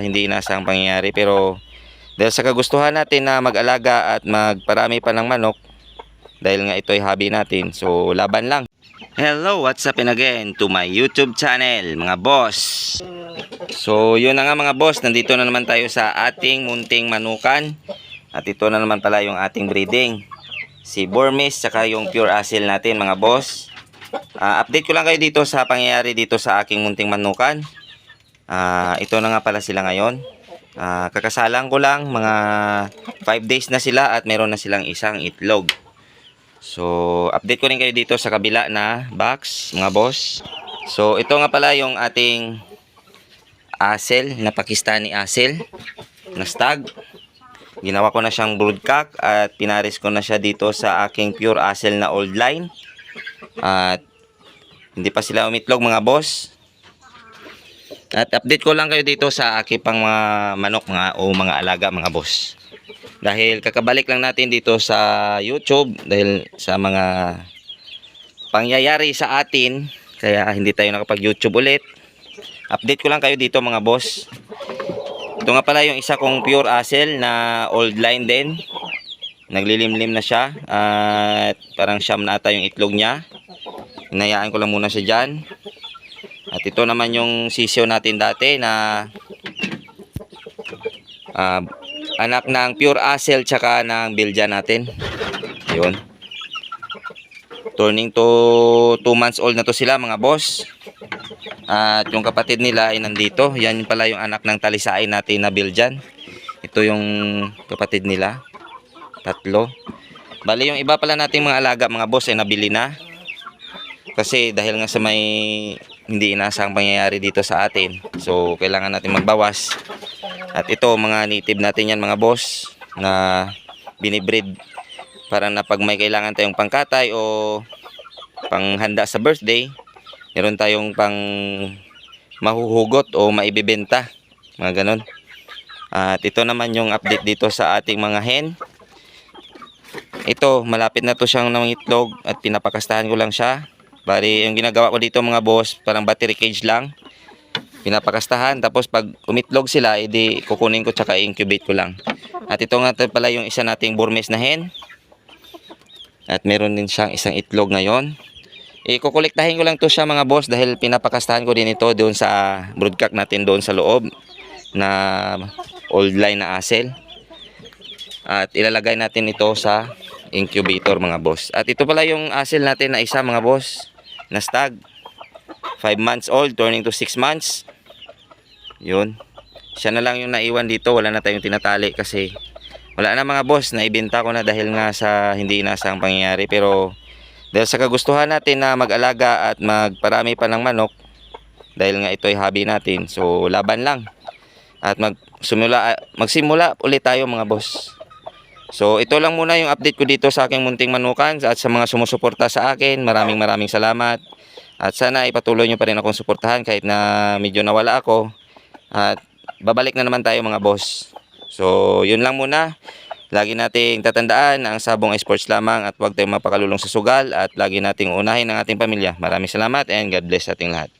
hindi inaasahang pangyayari, pero dahil sa kagustuhan natin na mag-alaga at magparami pa ng manok, dahil nga ito ay hobby natin, so laban lang. Hello, what's up again to my YouTube channel mga boss. So yun na nga mga boss, nandito na naman tayo sa ating munting manukan. At ito na naman pala yung ating breeding, si Burmese tsaka yung pure asil natin mga boss. Update ko lang kayo dito sa pangyayari dito sa aking munting manukan. Ito na nga pala sila ngayon. Kakasalang ko lang, mga 5 days na sila at meron na silang isang itlog. So update ko rin kayo dito sa kabila na box mga boss. So ito nga pala yung ating asil na Pakistani asil na stag. Ginawa ko na siyang broodcock at pinaris ko na siya dito sa aking pure asil na old line. At hindi pa sila umitlog mga boss. At update ko lang kayo dito sa aking pang mga manok o mga alaga mga boss. Dahil kakabalik lang natin dito sa YouTube dahil sa mga pangyayari sa atin, kaya hindi tayo nakapag-YouTube ulit. Update ko lang kayo dito mga boss. Ito nga pala yung isa kong pure asil na old line din. Naglilimlim na siya at parang siyam na ata yung itlog niya. Hinayaan ko lang muna siya dyan. At ito naman yung sisiyo natin dati na anak ng pure asil tsaka ng Belgian natin. Yun. Turning to 2 months old na to sila mga boss. At yung kapatid nila ay nandito. Yan pala yung anak ng talisain natin na Belgian. Ito yung kapatid nila. 3. Bali yung iba pala nating mga alaga mga boss ay nabili na. Kasi dahil nga sa may hindi inaasahang pangyayari dito sa atin, so kailangan natin magbawas. At ito mga native natin yan mga boss na binibreed para na pag may kailangan tayong pangkatay o panghanda sa birthday, meron tayong pang mahuhugot o maibibenta, mga ganon. At ito naman yung update dito sa ating mga hen. Ito malapit na to siyang nangitlog at pinapakastahan ko lang siya. Bali yung ginagawa ko dito mga boss, parang battery cage lang. Pinapakastahan, tapos pag umitlog sila, edi kukunin ko tsaka incubate ko lang. At ito nga pala yung isa nating Burmese na hen. At meron din siyang isang itlog ngayon. Kukolektahin ko lang to siya mga boss dahil pinapakastahan ko din ito doon sa broodcock natin doon sa loob na old line na asil. At ilalagay natin ito sa incubator mga boss. At ito pala yung asil natin na isa mga boss na stag. 5 months old turning to 6 months. Yun. Siya na lang yung naiwan dito. Wala na tayong tinatali kasi wala na mga boss. Naibenta ko na dahil nga sa hindi inaasahang pangyayari. Pero dahil sa kagustuhan natin na mag-alaga at magparami pa ng manok, dahil nga ito ay hobby natin, so laban lang. At magsimula ulit tayo mga boss. So ito lang muna yung update ko dito sa aking munting manukan. At sa mga sumusuporta sa akin, maraming salamat. At sana ipatuloy nyo pa rin akong suportahan kahit na medyo nawala ako. At babalik na naman tayo mga boss. So yun lang muna. Lagi nating tatandaan na ang sabong ay sports lamang at huwag tayong mapakalulong sa sugal. At lagi nating unahin ang ating pamilya. Maraming salamat and God bless ating lahat.